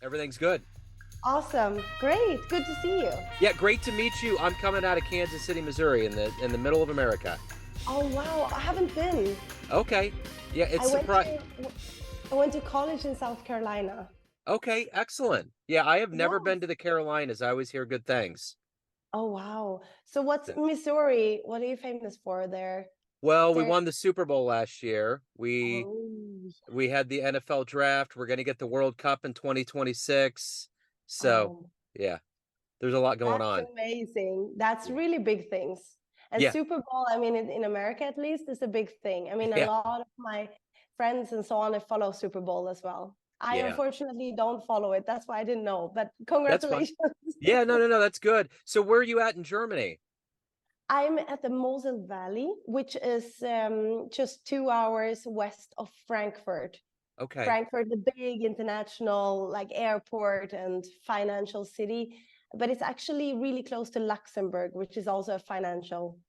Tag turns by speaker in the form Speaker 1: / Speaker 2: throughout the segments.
Speaker 1: Everything's good.
Speaker 2: Awesome. Great. Good to see you.
Speaker 1: Yeah, great to meet you. I'm coming out of Kansas City, Missouri, in the middle of America.
Speaker 2: Oh wow, I haven't been.
Speaker 1: Okay. Yeah,
Speaker 2: I
Speaker 1: it's
Speaker 2: went
Speaker 1: surprise.
Speaker 2: to I went to college in South Carolina.
Speaker 1: Okay, excellent. Yeah, I have never been
Speaker 2: Yes.
Speaker 1: to the Carolinas. I always hear good things.
Speaker 2: Oh wow. So what's
Speaker 1: So-
Speaker 2: Missouri? What are you famous for there?
Speaker 1: Well, we
Speaker 2: There.
Speaker 1: won the Super Bowl last year. We
Speaker 2: Oh,
Speaker 1: we had the NFL draft. We're going to get the World Cup in 2026. So,
Speaker 2: oh,
Speaker 1: yeah, there's a lot going
Speaker 2: that's
Speaker 1: on.
Speaker 2: amazing. That's
Speaker 1: Yeah.
Speaker 2: really big things. And
Speaker 1: Yeah.
Speaker 2: Super Bowl, I mean, in America at least, is a big thing. I mean, a
Speaker 1: Yeah.
Speaker 2: lot of my friends and so on, they follow Super Bowl as well. I
Speaker 1: Yeah.
Speaker 2: unfortunately don't follow it. That's why I didn't know. But
Speaker 1: That's fine.
Speaker 2: congratulations.
Speaker 1: Yeah, no, no, no, that's good. So where are you at in Germany?
Speaker 2: I'm at the Mosel Valley, which is just 2 hours west of Frankfurt.
Speaker 1: Okay.
Speaker 2: Frankfurt, the big international like airport and financial city, but it's actually really close to Luxembourg, which is also a financial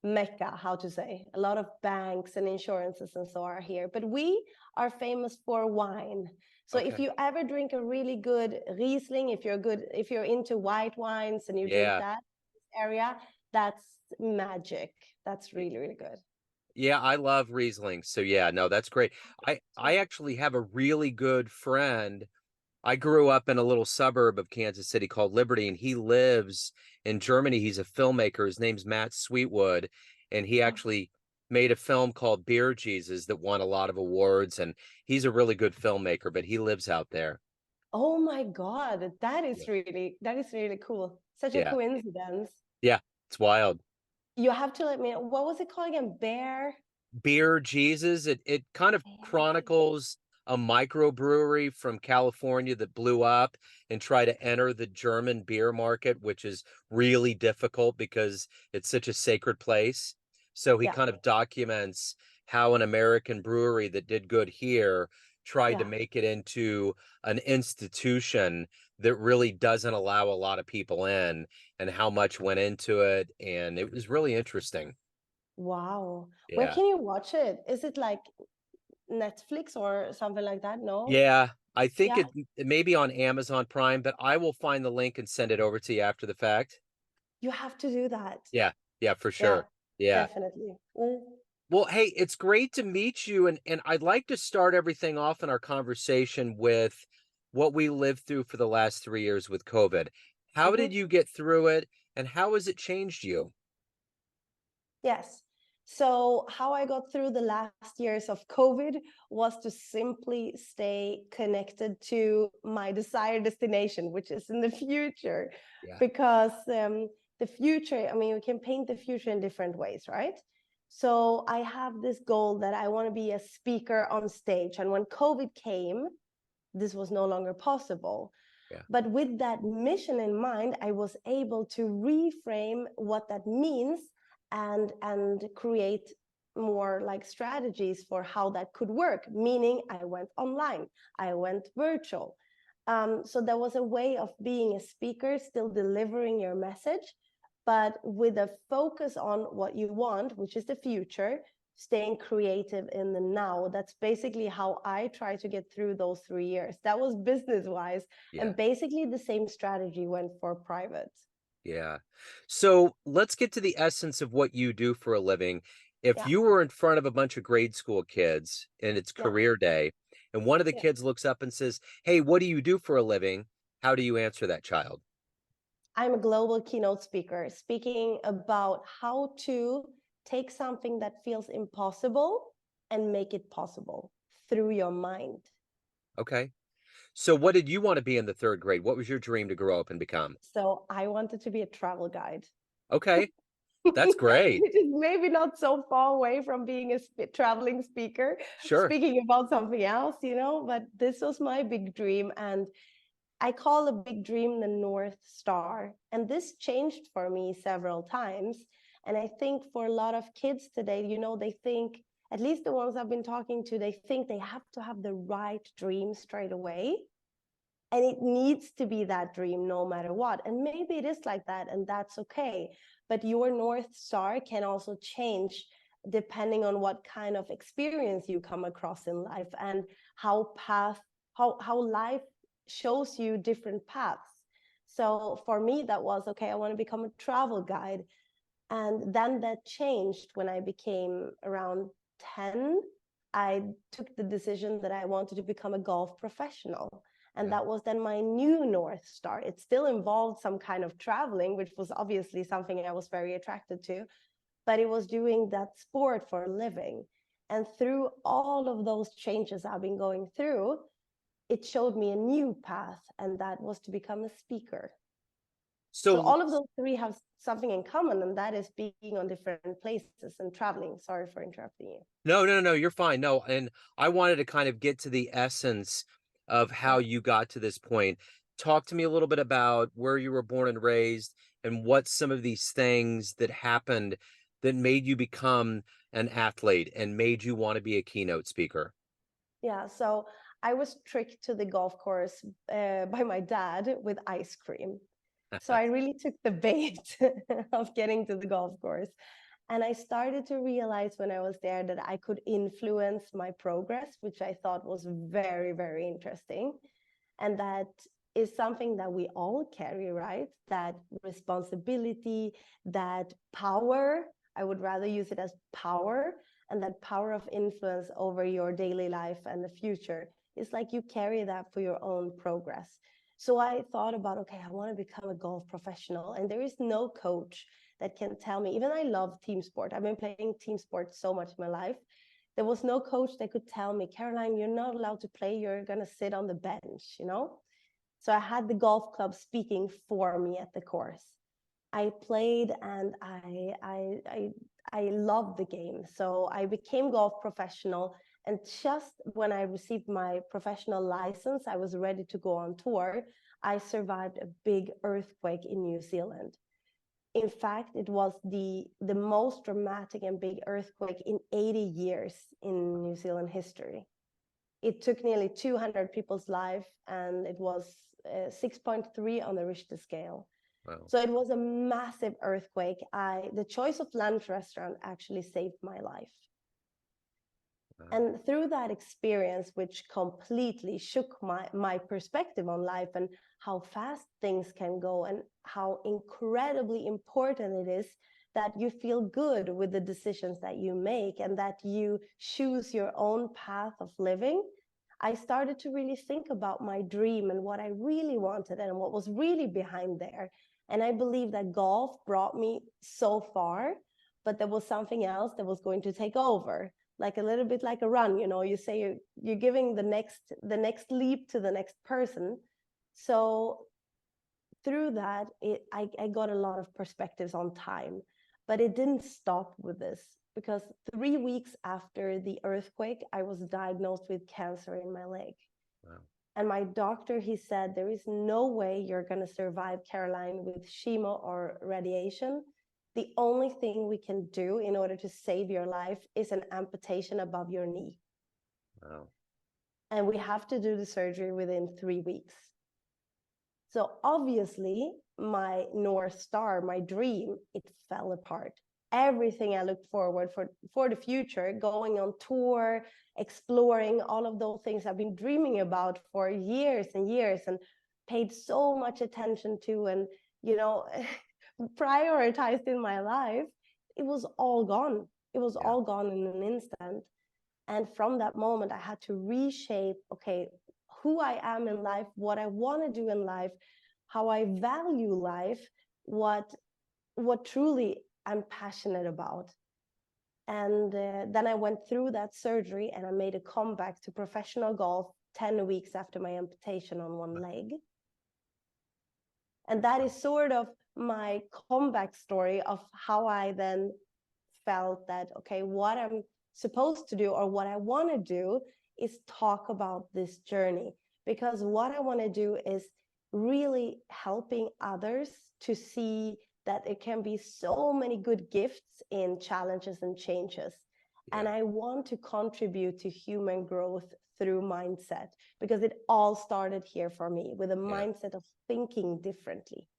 Speaker 2: mecca, how to say. A lot of banks and insurances and so are here. But we are famous for wine. So if
Speaker 1: Okay.
Speaker 2: you ever drink a really good Riesling, if you're into white wines and you drink
Speaker 1: Yeah.
Speaker 2: that area, that's magic. That's really, really good.
Speaker 1: Yeah, I love Riesling. So yeah, no, that's great. I actually have a really good friend. I grew up in a little suburb of Kansas City called Liberty, and he lives in Germany. He's a filmmaker. His name's Matt Sweetwood, and he actually made a film called Beer Jesus that won a lot of awards, and he's a really good filmmaker, but he lives out there.
Speaker 2: Oh my God,
Speaker 1: Yeah.
Speaker 2: that is really cool. Such a
Speaker 1: Yeah.
Speaker 2: coincidence.
Speaker 1: Yeah. It's wild.
Speaker 2: You have to let me know. What was it called again? Bear?
Speaker 1: Beer Jesus. It kind of
Speaker 2: Bear.
Speaker 1: chronicles a microbrewery from California that blew up and try to enter the German beer market, which is really difficult because it's such a sacred place. So he
Speaker 2: Yeah,
Speaker 1: kind of documents how an American brewery that did good here tried to
Speaker 2: yeah.
Speaker 1: make it into an institution that really doesn't allow a lot of people in and how much went into it. And it was really interesting.
Speaker 2: Wow. Where
Speaker 1: Yeah.
Speaker 2: can you watch it? Is it like Netflix or something like that? No?
Speaker 1: Yeah, I think
Speaker 2: Yeah,
Speaker 1: it may be on Amazon Prime, but I will find the link and send it over to you after the fact.
Speaker 2: you have to do that.
Speaker 1: Yeah, yeah, for
Speaker 2: Yeah,
Speaker 1: sure. Yeah.
Speaker 2: definitely. Mm.
Speaker 1: Well, hey, it's great to meet you, and I'd like to start everything off in our conversation with what we lived through for the last 3 years with COVID. How did
Speaker 2: Mhm.
Speaker 1: you get through it, and how has it changed you?
Speaker 2: Yes. So, how I got through the last years of COVID was to simply stay connected to my desired destination, which is in the future.
Speaker 1: Yeah,
Speaker 2: Because the future, I mean, we can paint the future in different ways, right? So, I have this goal that I want to be a speaker on stage. And when COVID came, this was no longer possible.
Speaker 1: yeah,
Speaker 2: But with that mission in mind, I was able to reframe what that means and create more like strategies for how that could work. Meaning, I went online, I went virtual. So there was a way of being a speaker, still delivering your message, but with a focus on what you want, which is the future, staying creative in the now. That's basically how I try to get through those 3 years. That was business wise.
Speaker 1: yeah,
Speaker 2: And basically the same strategy went for private.
Speaker 1: yeah. So let's get to the essence of what you do for a living. If
Speaker 2: Yeah,
Speaker 1: you were in front of a bunch of grade school kids and it's
Speaker 2: yeah,
Speaker 1: career day, and one of the
Speaker 2: yeah.
Speaker 1: kids looks up and says, "Hey, what do you do for a living?" How do you answer that child?
Speaker 2: I'm a global keynote speaker speaking about how to take something that feels impossible and make it possible through your mind.
Speaker 1: Okay. So what did you want to be in the third grade? What was your dream to grow up and become?
Speaker 2: So I wanted to be a travel guide.
Speaker 1: Okay. That's great.
Speaker 2: Which is maybe not so far away from being a traveling speaker,
Speaker 1: Sure.
Speaker 2: speaking about something else, but this was my big dream. And I call a big dream the North Star. And this changed for me several times. And I think for a lot of kids today, they think, at least the ones I've been talking to, they think they have to have the right dream straight away. And it needs to be that dream no matter what. And maybe it is like that, and that's okay. But your North Star can also change depending on what kind of experience you come across in life and how life shows you different paths. So for me, that was okay, I want to become a travel guide. And then that changed when I became around 10. I took the decision that I wanted to become a golf professional. And
Speaker 1: Yeah.
Speaker 2: that was then my new North Star. It still involved some kind of traveling, which was obviously something I was very attracted to, but it was doing that sport for a living. And through all of those changes I've been going through, it showed me a new path, and that was to become a speaker. So
Speaker 1: So
Speaker 2: all of those three have something in common, and that is being on different places and traveling. Sorry for interrupting you.
Speaker 1: no, no, no, you're fine. No, and I wanted to kind of get to the essence of how
Speaker 2: Yeah.
Speaker 1: you got to this point. Talk to me a little bit about where you were born and raised and what some of these things that happened that made you become an athlete and made you want to be a keynote speaker.
Speaker 2: Yeah. So I was tricked to the golf course by my dad with ice cream. So I really took the bait of getting to the golf course. And I started to realize when I was there that I could influence my progress, which I thought was very, very interesting. And that is something that we all carry, right? That responsibility, that power. I would rather use it as power, and that power of influence over your daily life and the future. It's like you carry that for your own progress. So I thought about, okay, I want to become a golf professional. And there is no coach that can tell me, even I love team sport. I've been playing team sport so much in my life. There was no coach that could tell me, Caroline, you're not allowed to play. You're going to sit on the bench, you know? So I had the golf club speaking for me at the course. I played and I loved the game. So I became golf professional. And just when I received my professional license, I was ready to go on tour. I survived a big earthquake in New Zealand. In fact, it was the most dramatic and big earthquake in 80 years in New Zealand history. It took nearly 200 people's life, and it was 6.3 on the Richter scale.
Speaker 1: Wow.
Speaker 2: So it was a massive earthquake. The choice of lunch restaurant actually saved my life.
Speaker 1: Wow.
Speaker 2: And through that experience, which completely shook my perspective on life and how fast things can go and how incredibly important it is that you feel good with the decisions that you make and that you choose your own path of living, I started to really think about my dream and what I really wanted and what was really behind there. And I believe that golf brought me so far, but there was something else that was going to take over, like a little bit like a run. You know, you say you're giving the next leap to the next person. So through that, I got a lot of perspectives on time, but it didn't stop with this, because 3 weeks after the earthquake, I was diagnosed with cancer in my leg.
Speaker 1: Wow.
Speaker 2: And my doctor, he said, there is no way you're going to survive, Caroline, with chemo or radiation. The only thing we can do in order to save your life is an amputation above your knee.
Speaker 1: Wow.
Speaker 2: And we have to do the surgery within 3 weeks. So obviously, my North Star, my dream, it fell apart. Everything I looked forward for the future, going on tour, exploring all of those things I've been dreaming about for years and years and paid so much attention to and, you know, prioritized in my life, it was all gone. It was
Speaker 1: Yeah.
Speaker 2: all gone in an instant. And from that moment, I had to reshape, okay, who I am in life, what I want to do in life, how I value life, what truly I'm passionate about. And then I went through that surgery and I made a comeback to professional golf 10 weeks after my amputation on one leg. And that is sort of my comeback story of how I then felt that, okay, what I'm supposed to do or what I want to do is talk about this journey, because what I want to do is really helping others to see that there can be so many good gifts in challenges and changes.
Speaker 1: Yeah.
Speaker 2: And I want to contribute to human growth through mindset, because it all started here for me with a
Speaker 1: Yeah.
Speaker 2: mindset of thinking differently.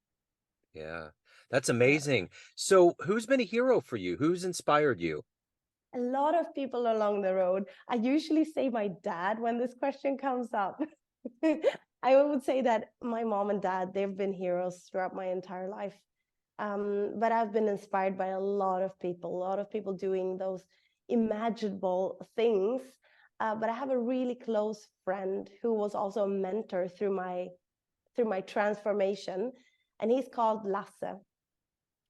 Speaker 1: Yeah. That's
Speaker 2: Yeah.
Speaker 1: amazing. So who's been a hero for you? Who's inspired you?
Speaker 2: A lot of people along the road. I usually say my dad when this question comes up. I would say that my mom and dad, they've been heroes throughout my entire life. But I've been inspired by a lot of people doing those imaginable things. But I have a really close friend who was also a mentor through my transformation, and he's called Lasse.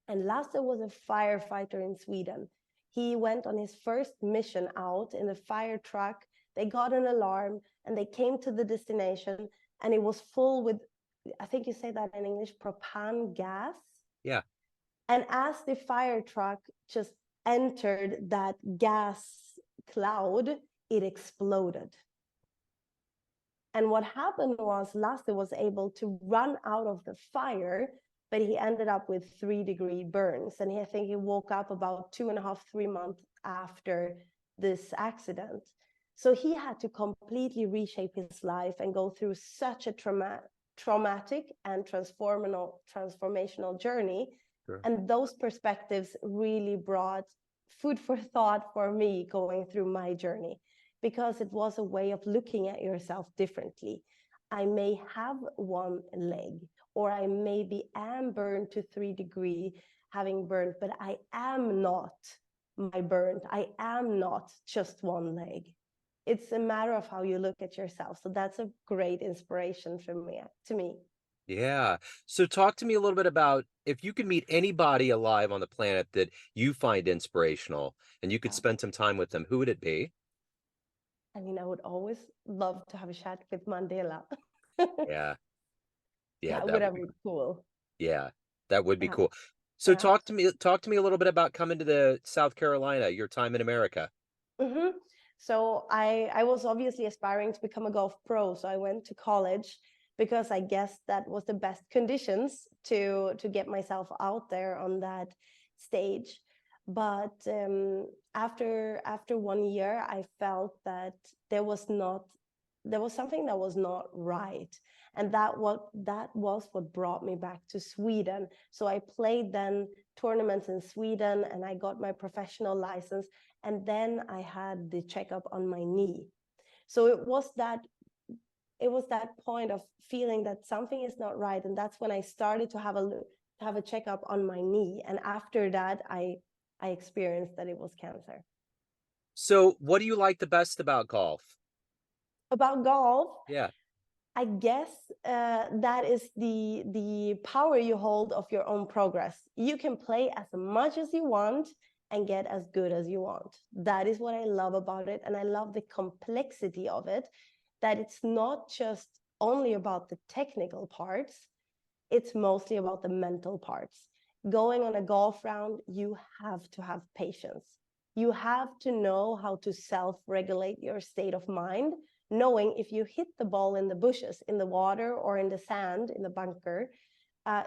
Speaker 2: And Lasse was a firefighter in Sweden. He went on his first mission out in a fire truck. They got an alarm and they came to the destination, and it was full with, I think you say that in English, propan gas.
Speaker 1: Yeah.
Speaker 2: And as the fire truck just entered that gas cloud, it exploded. And what happened was Lasse was able to run out of the fire, but he ended up with 3-degree burns. And I think he woke up about 2.5, 3 months after this accident. So he had to completely reshape his life and go through such a traumatic and transformational journey.
Speaker 1: Sure.
Speaker 2: And those perspectives really brought food for thought for me going through my journey, because it was a way of looking at yourself differently. I may have one leg, or I maybe am burned to 3 degree, having burned, but I am not my burnt. I am not just one leg. It's a matter of how you look at yourself. So that's a great inspiration for me, to me.
Speaker 1: Yeah. So talk to me a little bit about if you could meet anybody alive on the planet that you find inspirational and you could
Speaker 2: Yeah.
Speaker 1: spend some time with them, who would it be?
Speaker 2: I mean, I would always love to have a chat with Mandela.
Speaker 1: Yeah. Yeah,
Speaker 2: That would
Speaker 1: that would
Speaker 2: have
Speaker 1: be
Speaker 2: been cool.
Speaker 1: yeah, that would be
Speaker 2: Yeah.
Speaker 1: cool. So
Speaker 2: Yeah.
Speaker 1: talk to me a little bit about coming to the South Carolina, your time in America.
Speaker 2: Mm-hmm. So I was obviously aspiring to become a golf pro. So I went to college because I guess that was the best conditions to get myself out there on that stage. But after 1 year, I felt that there was not there was something that was not right, and that was what brought me back to Sweden. So I played then tournaments in Sweden, and I got my professional license, and then I had the checkup on my knee. So it was that point of feeling that something is not right, and that's when I started to have a checkup on my knee, and after that I experienced that it was cancer.
Speaker 1: So what do you like the best about golf?
Speaker 2: About golf,
Speaker 1: Yeah.
Speaker 2: I guess that is the power you hold of your own progress. You can play as much as you want and get as good as you want. That is what I love about it, and I love the complexity of it. That it's not just only about the technical parts; it's mostly about the mental parts. Going on a golf round, you have to have patience. You have to know how to self-regulate your state of mind, knowing if you hit the ball in the bushes, in the water, or in the sand, in the bunker,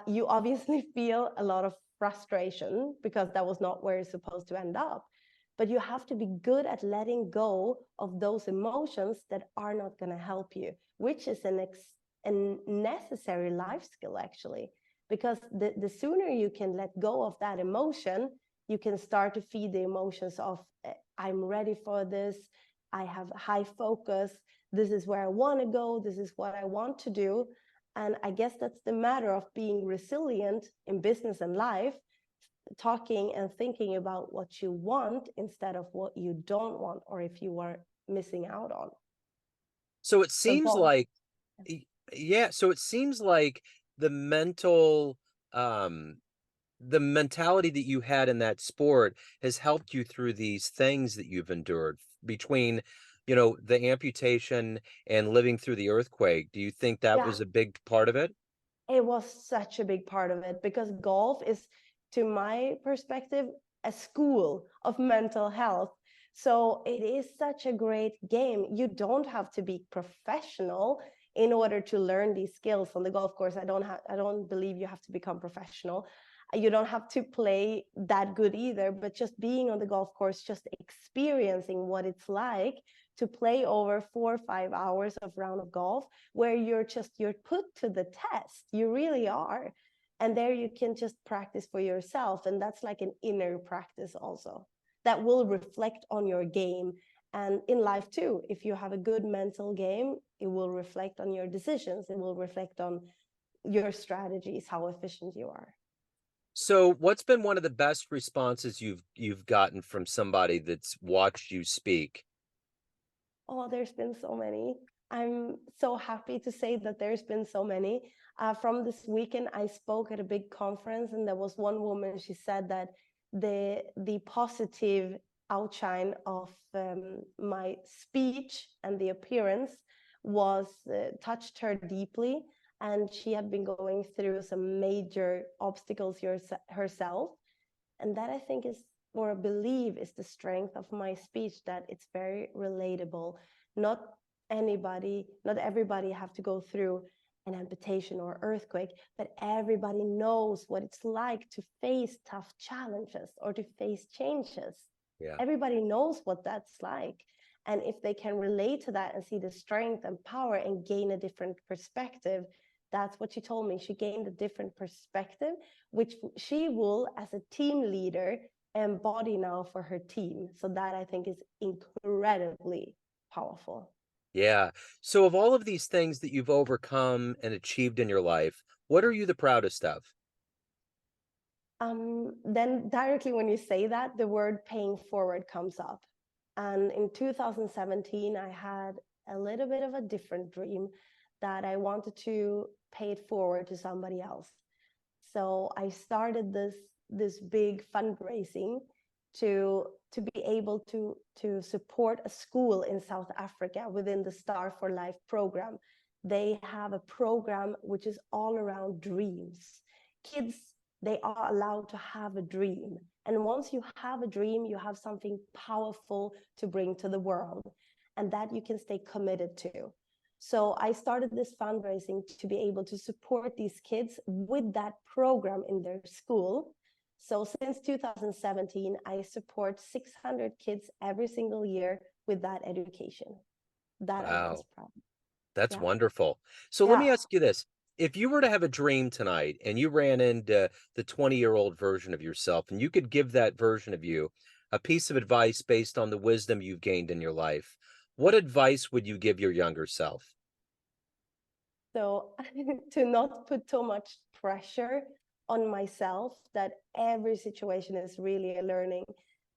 Speaker 2: you obviously feel a lot of frustration because that was not where it's supposed to end up. But you have to be good at letting go of those emotions that are not going to help you, which is a necessary life skill, actually. Because the sooner you can let go of that emotion, you can start to feed the emotions of, I'm ready for this, I have high focus, this is where I want to go, this is what I want to do. And I guess that's the matter of being resilient in business and life, talking and thinking about what you want instead of what you don't want, or if you are missing out on.
Speaker 1: So it
Speaker 2: So
Speaker 1: seems
Speaker 2: golf.
Speaker 1: like yeah, so it seems like the mental um the mentality that you had in that sport has helped you through these things that you've endured between, the amputation and living through the earthquake. Do you think that
Speaker 2: Yeah,
Speaker 1: was a big part of it?
Speaker 2: it was such a big part of it, because golf is, to my perspective, a school of mental health. So it is such a great game. You don't have to be professional in order to learn these skills on the golf course. I don't believe you have to become professional. You don't have to play that good either, but just being on the golf course, just experiencing what it's like to play over 4 or 5 hours of round of golf, where you're put to the test. You really are. And there you can just practice for yourself, and that's like an inner practice also, that will reflect on your game And in life too, if you have a good mental game, it will reflect on your decisions. It will reflect on your strategies, how efficient you are.
Speaker 1: So what's been one of the best responses you've gotten from somebody that's watched you speak?
Speaker 2: Oh, there's been so many. I'm so happy to say that there's been so many. From this weekend, I spoke at a big conference, and there was one woman. She said that the positive outshine of my speech and the appearance was touched her deeply, and she had been going through some major obstacles herself. And that I think is, or believe, is the strength of my speech, that it's very relatable. Not not everybody have to go through an amputation or earthquake, but everybody knows what it's like to face tough challenges or to face changes.
Speaker 1: Yeah.
Speaker 2: Everybody knows what that's like. And if they can relate to that and see the strength and power and gain a different perspective, that's what she told me. She gained a different perspective, which she will, as a team leader, embody now for her team. So that I think is incredibly powerful.
Speaker 1: Yeah. So of all of these things that you've overcome and achieved in your life, what are you the proudest of?
Speaker 2: Then directly when you say that, the word paying forward comes up. And in 2017, I had a little bit of a different dream, that I wanted to pay it forward to somebody else. So I started this big fundraising to be able to support a school in South Africa within the Star for Life program. They have a program which is all around dreams. Kids, they are allowed to have a dream. And once you have a dream, you have something powerful to bring to the world, and that you can stay committed to. So I started this fundraising to be able to support these kids with that program in their school. So since 2017, I support 600 kids every single year with that education. That I'm most
Speaker 1: Wow.
Speaker 2: proud of.
Speaker 1: That's
Speaker 2: Yeah.
Speaker 1: wonderful. So let
Speaker 2: Yeah.
Speaker 1: me ask you this. If you were to have a dream tonight and you ran into the 20-year-old version of yourself and you could give that version of you a piece of advice based on the wisdom you've gained in your life, what advice would you give your younger self?
Speaker 2: So to not put too much pressure on myself, that every situation is really a learning,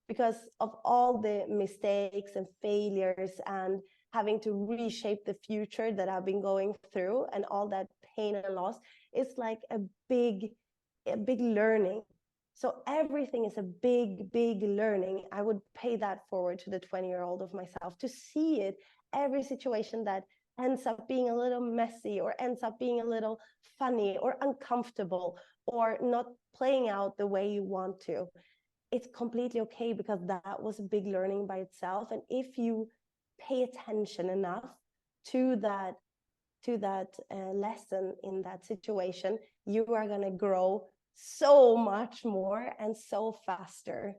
Speaker 2: because of all the mistakes and failures and having to reshape the future that I've been going through, and all that pain and loss, it's like a big learning. So everything is a big learning. I would pay that forward to the 20-year-old of myself, to see it, every situation that ends up being a little messy or ends up being a little funny or uncomfortable or not playing out the way you want to. It's completely okay, because that was a big learning by itself. And if you pay attention enough to that lesson in that situation, you are going to grow so much more and so faster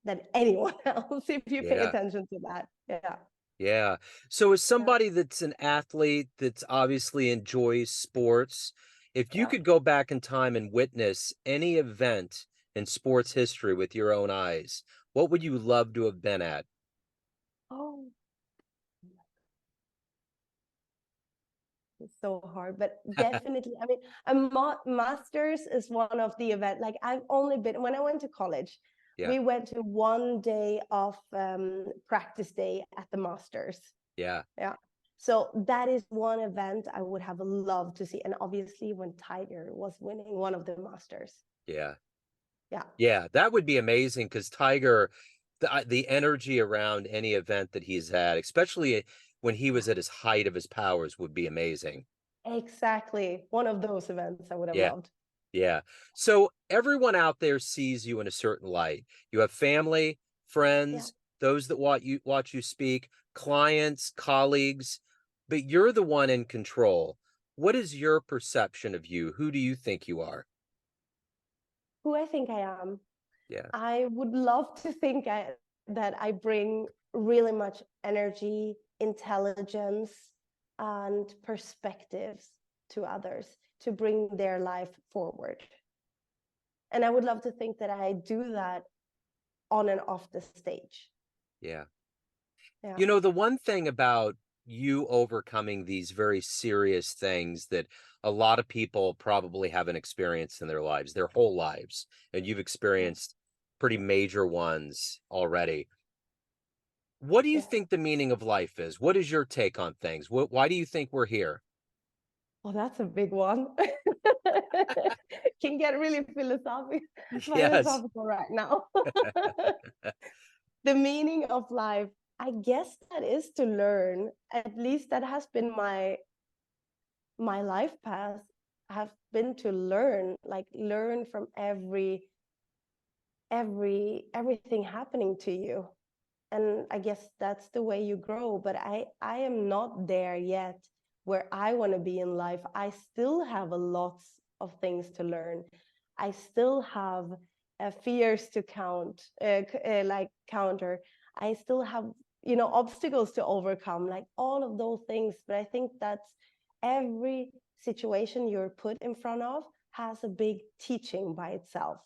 Speaker 2: than anyone else if you pay
Speaker 1: Yeah.
Speaker 2: attention to that. Yeah.
Speaker 1: Yeah. So as
Speaker 2: Yeah.
Speaker 1: somebody that's an athlete that's obviously enjoys sports, if you
Speaker 2: Yeah.
Speaker 1: could go back in time and witness any event in sports history with your own eyes, what would you love to have been at?
Speaker 2: Oh, it's so hard, but definitely, I mean, masters is one of the event. Like, I've only been, when I went to college,
Speaker 1: Yeah.
Speaker 2: we went to one day of practice day at the masters.
Speaker 1: Yeah.
Speaker 2: Yeah. So that is one event I would have loved to see. And obviously when Tiger was winning one of the masters.
Speaker 1: Yeah.
Speaker 2: Yeah.
Speaker 1: Yeah, that would be amazing because Tiger, the energy around any event that he's had, especially when he
Speaker 2: Yeah.
Speaker 1: was at his height of his powers, would be amazing.
Speaker 2: Exactly. One of those events I would have
Speaker 1: Yeah.
Speaker 2: loved.
Speaker 1: Yeah. So everyone out there sees you in a certain light. You have family,
Speaker 2: Yeah.
Speaker 1: friends, those that watch you speak, clients, colleagues, but you're the one in control. What is your perception of you? Who do you think you are?
Speaker 2: Who I think I am.
Speaker 1: Yeah.
Speaker 2: I would love to think that I bring really much energy, intelligence, and perspectives to others to bring their life forward. And I would love to think that I do that on and off the stage.
Speaker 1: Yeah.
Speaker 2: Yeah.
Speaker 1: You know, the one thing about you overcoming these very serious things that a lot of people probably haven't experienced in their lives, their whole lives, and you've
Speaker 2: Yeah.
Speaker 1: experienced pretty major ones already. What do you
Speaker 2: Yeah.
Speaker 1: think the meaning of life is? What is your take on things? Why do you think we're here?
Speaker 2: Oh, that's a big one. Can get really
Speaker 1: Yes.
Speaker 2: philosophical right now. The meaning of life, I guess that is to learn. At least that has been my life path, have been to learn, like learn from everything happening to you. And I guess that's the way you grow. But I am not there yet where I want to be in life. I still have a lots of things to learn. I still have fears to like counter. I still have, obstacles to overcome, like all of those things. But I think that's every situation you're put in front of has a big teaching by itself.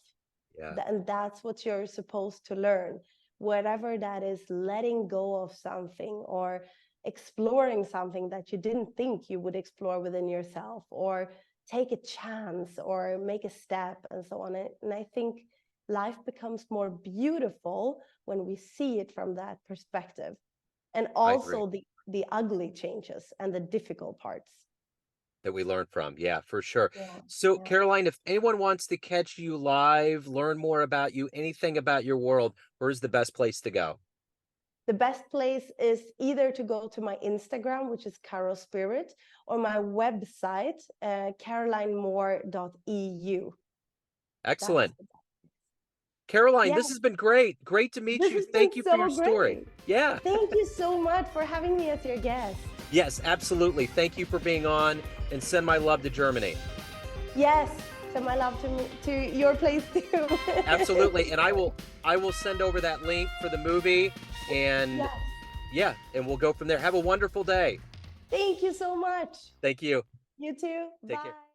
Speaker 1: Yeah,
Speaker 2: And that's what you're supposed to learn, whatever that is, letting go of something or exploring something that you didn't think you would explore within yourself, or take a chance or make a step and so on. And I think life becomes more beautiful when we see it from that perspective, and
Speaker 1: I agree.
Speaker 2: also the ugly changes and the difficult parts.
Speaker 1: That we learn from. Yeah, for sure.
Speaker 2: Yeah.
Speaker 1: So,
Speaker 2: Yeah.
Speaker 1: Caroline, if anyone wants to catch you live, learn more about you, anything about your world, where's the best place to go?
Speaker 2: The best place is either to go to my Instagram, which is Caro Spirit, or my website, carolinemohr.eu. That's
Speaker 1: Excellent. Caroline,
Speaker 2: yeah.
Speaker 1: this has been great. Great to meet
Speaker 2: This
Speaker 1: you.
Speaker 2: has been
Speaker 1: Thank you for your
Speaker 2: so
Speaker 1: story.
Speaker 2: great.
Speaker 1: Yeah.
Speaker 2: Thank you so much for having me as your guest.
Speaker 1: Yes, absolutely. Thank you for being on and send my love to Germany.
Speaker 2: Yes, so my love to your place too.
Speaker 1: Absolutely. And I will send over that link for the movie and
Speaker 2: Yes.
Speaker 1: yeah, and we'll go from there. Have a wonderful day.
Speaker 2: Thank you so much.
Speaker 1: Thank you.
Speaker 2: You too.
Speaker 1: Take care.
Speaker 2: Bye.